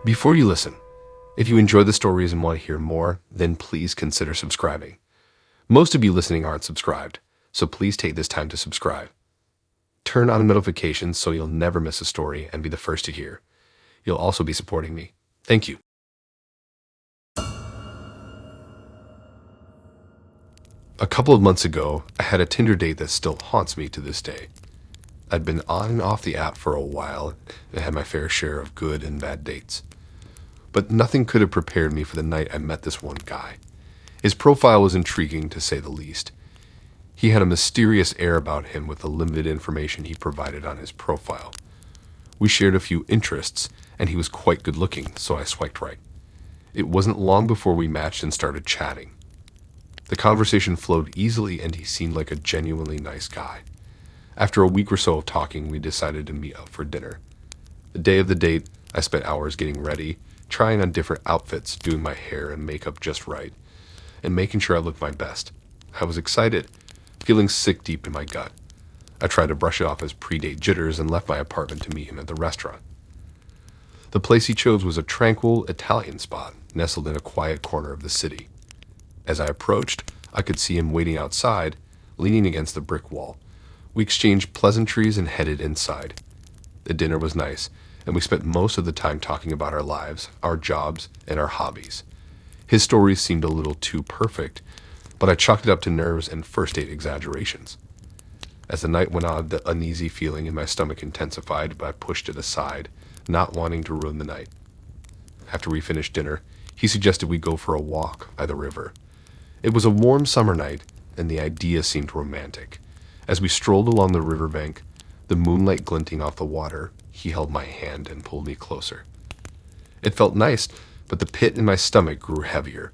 Before you listen, if you enjoy the stories and want to hear more, then please consider subscribing. Most of you listening aren't subscribed, so please take this time to subscribe. Turn on notifications so you'll never miss a story and be the first to hear. You'll also be supporting me. Thank you. A couple of months ago, I had a Tinder date that still haunts me to this day. I'd been on and off the app for a while and had my fair share of good and bad dates. But nothing could have prepared me for the night I met this one guy. His profile was intriguing, to say the least. He had a mysterious air about him with the limited information he provided on his profile. We shared a few interests, and he was quite good looking, so I swiped right. It wasn't long before we matched and started chatting. The conversation flowed easily, and he seemed like a genuinely nice guy. After a week or so of talking, we decided to meet up for dinner. The day of the date, I spent hours getting ready, trying on different outfits, doing my hair and makeup just right, and making sure I looked my best. I was excited, feeling sick deep in my gut. I tried to brush it off as pre-date jitters and left my apartment to meet him at the restaurant. The place he chose was a tranquil Italian spot, nestled in a quiet corner of the city. As I approached, I could see him waiting outside, leaning against the brick wall. We exchanged pleasantries and headed inside. The dinner was nice, and we spent most of the time talking about our lives, our jobs, and our hobbies. His stories seemed a little too perfect, but I chalked it up to nerves and first date exaggerations. As the night went on, the uneasy feeling in my stomach intensified, but I pushed it aside, not wanting to ruin the night. After we finished dinner, he suggested we go for a walk by the river. It was a warm summer night, and the idea seemed romantic. As we strolled along the riverbank, the moonlight glinting off the water, he held my hand and pulled me closer. It felt nice, but the pit in my stomach grew heavier.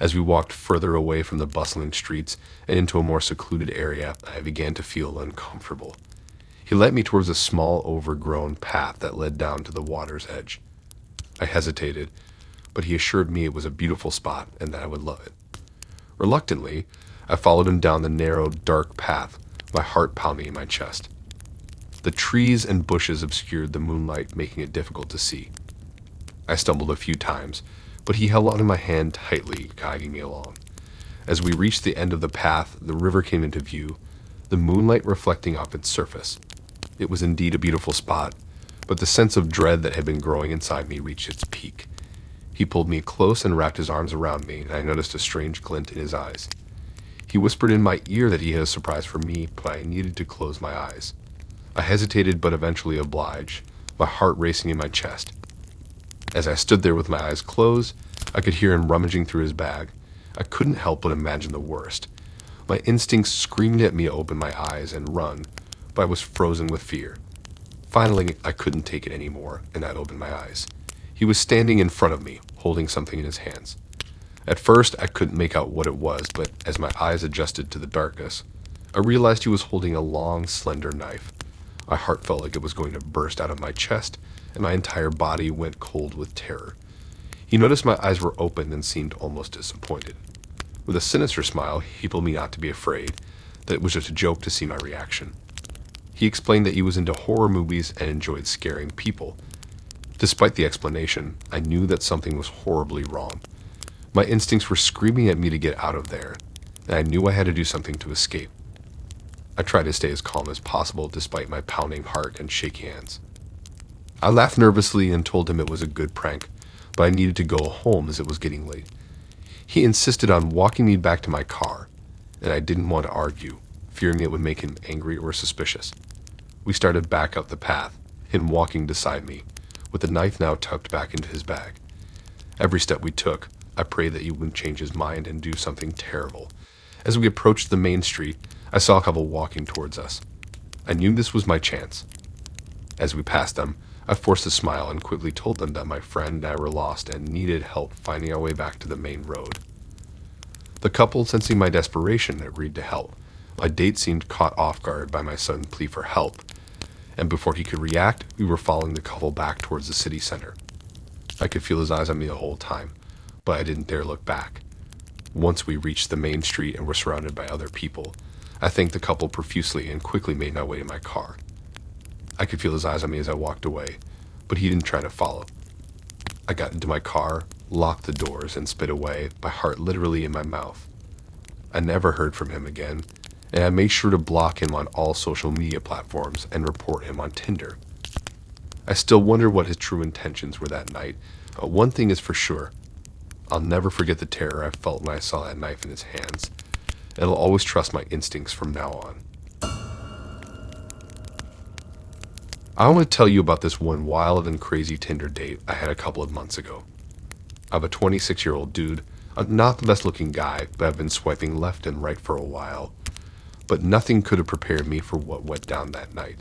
As we walked further away from the bustling streets and into a more secluded area, I began to feel uncomfortable. He led me towards a small, overgrown path that led down to the water's edge. I hesitated, but he assured me it was a beautiful spot and that I would love it. Reluctantly, I followed him down the narrow, dark path, my heart pounding in my chest. The trees and bushes obscured the moonlight, making it difficult to see. I stumbled a few times, but he held onto my hand tightly, guiding me along. As we reached the end of the path, the river came into view, the moonlight reflecting off its surface. It was indeed a beautiful spot, but the sense of dread that had been growing inside me reached its peak. He pulled me close and wrapped his arms around me, and I noticed a strange glint in his eyes. He whispered in my ear that he had a surprise for me, but I needed to close my eyes. I hesitated, but eventually obliged, my heart racing in my chest. As I stood there with my eyes closed, I could hear him rummaging through his bag. I couldn't help but imagine the worst. My instincts screamed at me to open my eyes and run, but I was frozen with fear. Finally, I couldn't take it anymore, and I opened my eyes. He was standing in front of me, holding something in his hands. At first, I couldn't make out what it was, but as my eyes adjusted to the darkness, I realized he was holding a long, slender knife. My heart felt like it was going to burst out of my chest, and my entire body went cold with terror. He noticed my eyes were open and seemed almost disappointed. With a sinister smile, he told me not to be afraid, that it was just a joke to see my reaction. He explained that he was into horror movies and enjoyed scaring people. Despite the explanation, I knew that something was horribly wrong. My instincts were screaming at me to get out of there, and I knew I had to do something to escape. I tried to stay as calm as possible despite my pounding heart and shaky hands. I laughed nervously and told him it was a good prank, but I needed to go home as it was getting late. He insisted on walking me back to my car, and I didn't want to argue, fearing it would make him angry or suspicious. We started back up the path, him walking beside me, with the knife now tucked back into his bag. Every step we took, I prayed that he wouldn't change his mind and do something terrible. As we approached the main street, I saw a couple walking towards us. I knew this was my chance. As we passed them, I forced a smile and quickly told them that my friend and I were lost and needed help finding our way back to the main road. The couple, sensing my desperation, agreed to help. My date seemed caught off guard by my sudden plea for help, and before he could react, we were following the couple back towards the city center. I could feel his eyes on me the whole time, but I didn't dare look back. Once we reached the main street and were surrounded by other people, I thanked the couple profusely and quickly made my way to my car. I could feel his eyes on me as I walked away, but he didn't try to follow. I got into my car, locked the doors, and sped away, my heart literally in my mouth. I never heard from him again, and I made sure to block him on all social media platforms and report him on Tinder. I still wonder what his true intentions were that night. One thing is for sure. I'll never forget the terror I felt when I saw that knife in his hands, and I'll always trust my instincts from now on. I want to tell you about this one wild and crazy Tinder date I had a couple of months ago. I'm a 26-year-old dude. I'm not the best looking guy, but I've been swiping left and right for a while. But nothing could have prepared me for what went down that night.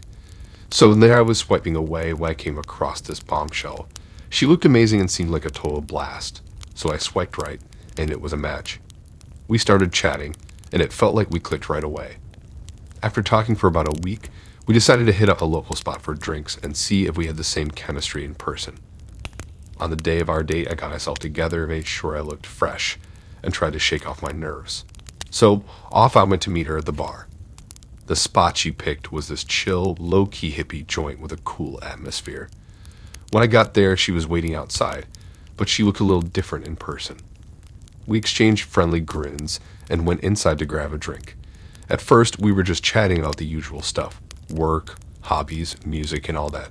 So there I was swiping away when I came across this bombshell. She looked amazing and seemed like a total blast. So I swiped right, and it was a match. We started chatting, and it felt like we clicked right away. After talking for about a week, we decided to hit up a local spot for drinks and see if we had the same chemistry in person. On the day of our date, I got myself together, made sure I looked fresh, and tried to shake off my nerves. So off I went to meet her at the bar. The spot she picked was this chill, low-key hippie joint with a cool atmosphere. When I got there, she was waiting outside, but she looked a little different in person. We exchanged friendly grins and went inside to grab a drink. At first, we were just chatting about the usual stuff. Work, hobbies, music, and all that.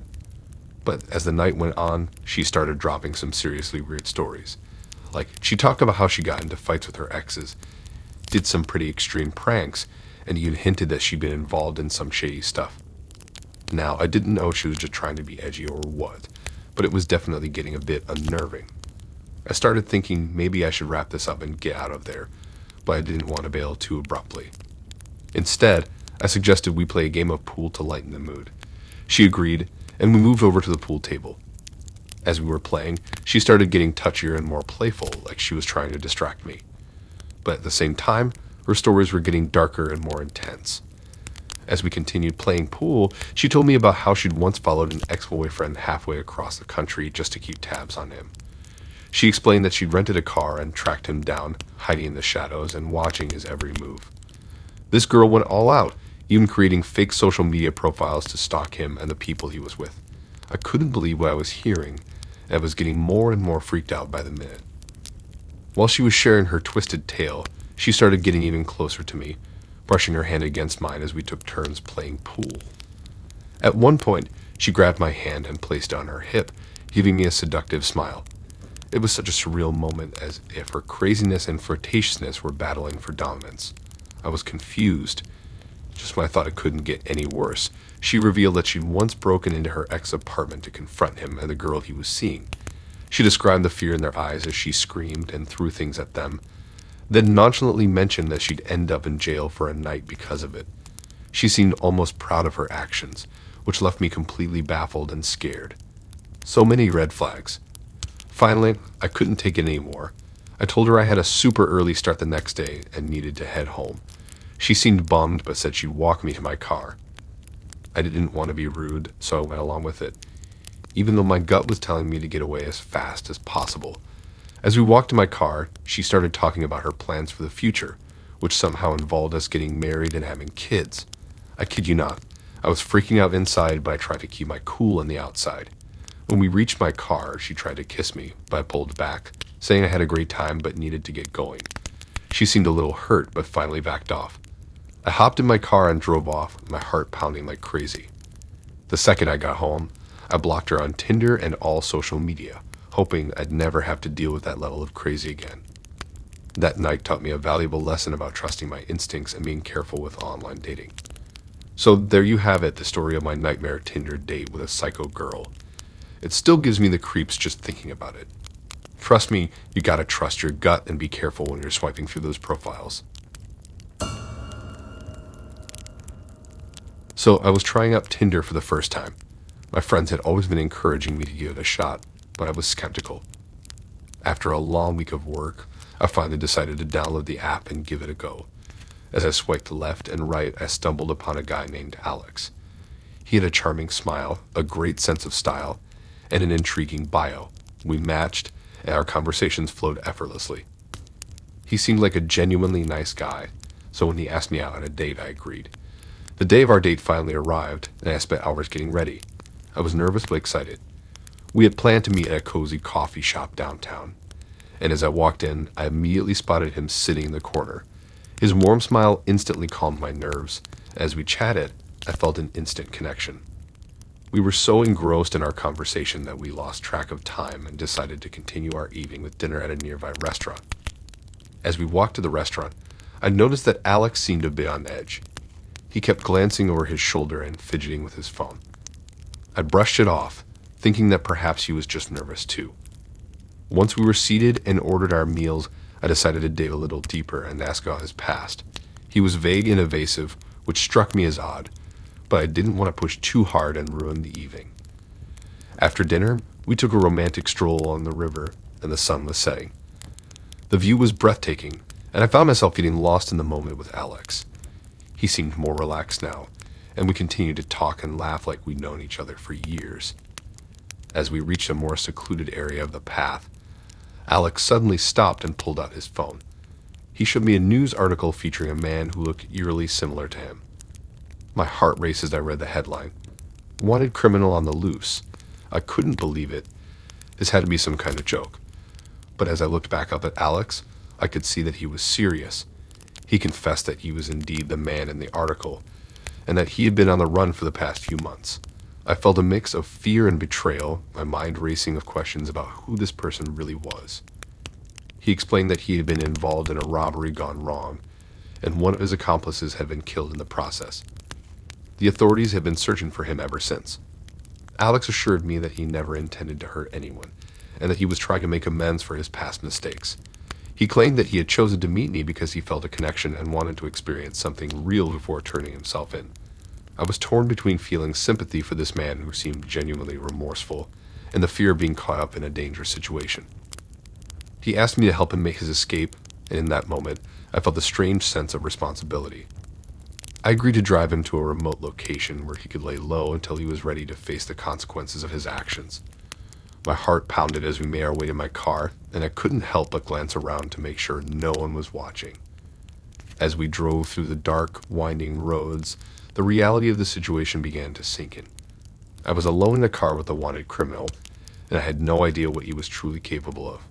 But as the night went on, she started dropping some seriously weird stories. Like, she talked about how she got into fights with her exes, did some pretty extreme pranks, and even hinted that she'd been involved in some shady stuff. Now, I didn't know if she was just trying to be edgy or what, but it was definitely getting a bit unnerving. I started thinking maybe I should wrap this up and get out of there, but I didn't want to bail too abruptly. Instead, I suggested we play a game of pool to lighten the mood. She agreed, and we moved over to the pool table. As we were playing, she started getting touchier and more playful, like she was trying to distract me. But at the same time, her stories were getting darker and more intense. As we continued playing pool, she told me about how she'd once followed an ex-boyfriend halfway across the country just to keep tabs on him. She explained that she'd rented a car and tracked him down, hiding in the shadows and watching his every move. This girl went all out, even creating fake social media profiles to stalk him and the people he was with. I couldn't believe what I was hearing, and I was getting more and more freaked out by the minute. While she was sharing her twisted tale, she started getting even closer to me, brushing her hand against mine as we took turns playing pool. At one point, she grabbed my hand and placed it on her hip, giving me a seductive smile. It was such a surreal moment, as if her craziness and flirtatiousness were battling for dominance. I was confused. Just when I thought it couldn't get any worse, she revealed that she'd once broken into her ex's apartment to confront him and the girl he was seeing. She described the fear in their eyes as she screamed and threw things at them, then nonchalantly mentioned that she'd end up in jail for a night because of it. She seemed almost proud of her actions, which left me completely baffled and scared. So many red flags. Finally, I couldn't take it anymore. I told her I had a super early start the next day and needed to head home. She seemed bummed but said she'd walk me to my car. I didn't want to be rude, so I went along with it, even though my gut was telling me to get away as fast as possible. As we walked to my car, she started talking about her plans for the future, which somehow involved us getting married and having kids. I kid you not, I was freaking out inside, but I tried to keep my cool on the outside. When we reached my car, she tried to kiss me, but I pulled back, saying I had a great time but needed to get going. She seemed a little hurt, but finally backed off. I hopped in my car and drove off, my heart pounding like crazy. The second I got home, I blocked her on Tinder and all social media, hoping I'd never have to deal with that level of crazy again. That night taught me a valuable lesson about trusting my instincts and being careful with online dating. So there you have it, the story of my nightmare Tinder date with a psycho girl. It still gives me the creeps just thinking about it. Trust me, you gotta trust your gut and be careful when you're swiping through those profiles. So I was trying out Tinder for the first time. My friends had always been encouraging me to give it a shot, but I was skeptical. After a long week of work, I finally decided to download the app and give it a go. As I swiped left and right, I stumbled upon a guy named Alex. He had a charming smile, a great sense of style, and an intriguing bio. We matched, and our conversations flowed effortlessly. He seemed like a genuinely nice guy, so when he asked me out on a date, I agreed. The day of our date finally arrived, and I spent hours getting ready. I was nervous but excited. We had planned to meet at a cozy coffee shop downtown, and as I walked in, I immediately spotted him sitting in the corner. His warm smile instantly calmed my nerves. As we chatted, I felt an instant connection. We were so engrossed in our conversation that we lost track of time and decided to continue our evening with dinner at a nearby restaurant. As we walked to the restaurant, I noticed that Alex seemed a bit on edge. He kept glancing over his shoulder and fidgeting with his phone. I brushed it off, thinking that perhaps he was just nervous too. Once we were seated and ordered our meals, I decided to dig a little deeper and ask about his past. He was vague and evasive, which struck me as odd, but I didn't want to push too hard and ruin the evening. After dinner, we took a romantic stroll along the river, and the sun was setting. The view was breathtaking, and I found myself getting lost in the moment with Alex. He seemed more relaxed now, and we continued to talk and laugh like we'd known each other for years. As we reached a more secluded area of the path, Alex suddenly stopped and pulled out his phone. He showed me a news article featuring a man who looked eerily similar to him. My heart raced as I read the headline. Wanted criminal on the loose. I couldn't believe it. This had to be some kind of joke. But as I looked back up at Alex, I could see that he was serious. He confessed that he was indeed the man in the article, and that he had been on the run for the past few months. I felt a mix of fear and betrayal, my mind racing with questions about who this person really was. He explained that he had been involved in a robbery gone wrong, and one of his accomplices had been killed in the process. The authorities had been searching for him ever since. Alex assured me that he never intended to hurt anyone, and that he was trying to make amends for his past mistakes. He claimed that he had chosen to meet me because he felt a connection and wanted to experience something real before turning himself in. I was torn between feeling sympathy for this man who seemed genuinely remorseful and the fear of being caught up in a dangerous situation. He asked me to help him make his escape, and in that moment, I felt a strange sense of responsibility. I agreed to drive him to a remote location where he could lay low until he was ready to face the consequences of his actions. My heart pounded as we made our way to my car, and I couldn't help but glance around to make sure no one was watching. As we drove through the dark, winding roads, the reality of the situation began to sink in. I was alone in a car with a wanted criminal, and I had no idea what he was truly capable of.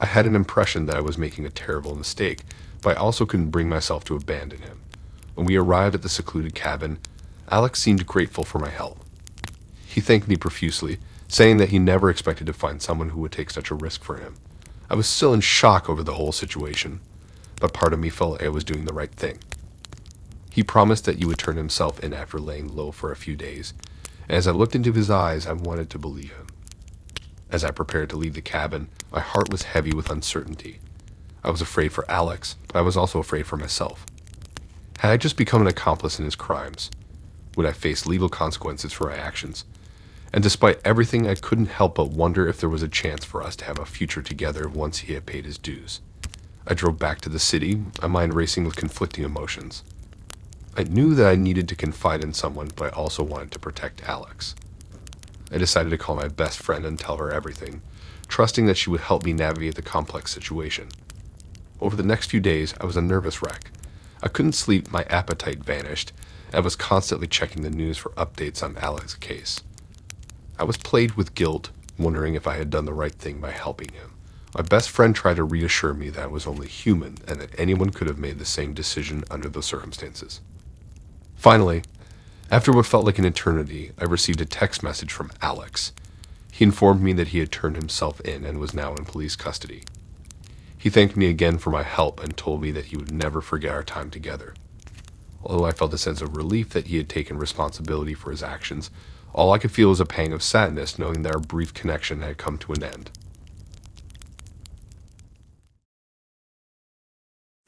I had an impression that I was making a terrible mistake, but I also couldn't bring myself to abandon him. When we arrived at the secluded cabin, Alex seemed grateful for my help. He thanked me profusely, saying that he never expected to find someone who would take such a risk for him. I was still in shock over the whole situation, but part of me felt like I was doing the right thing. He promised that he would turn himself in after laying low for a few days, and as I looked into his eyes, I wanted to believe him. As I prepared to leave the cabin, my heart was heavy with uncertainty. I was afraid for Alex, but I was also afraid for myself. Had I just become an accomplice in his crimes? Would I face legal consequences for my actions? And despite everything, I couldn't help but wonder if there was a chance for us to have a future together once he had paid his dues. I drove back to the city, my mind racing with conflicting emotions. I knew that I needed to confide in someone, but I also wanted to protect Alex. I decided to call my best friend and tell her everything, trusting that she would help me navigate the complex situation. Over the next few days, I was a nervous wreck. I couldn't sleep, my appetite vanished, and I was constantly checking the news for updates on Alex's case. I was plagued with guilt, wondering if I had done the right thing by helping him. My best friend tried to reassure me that I was only human and that anyone could have made the same decision under the circumstances. Finally, after what felt like an eternity, I received a text message from Alex. He informed me that he had turned himself in and was now in police custody. He thanked me again for my help and told me that he would never forget our time together. Although I felt a sense of relief that he had taken responsibility for his actions, all I could feel was a pang of sadness knowing that our brief connection had come to an end.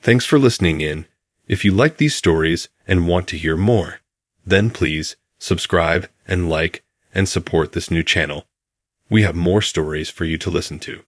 Thanks for listening in. If you like these stories and want to hear more, then please subscribe and like and support this new channel. We have more stories for you to listen to.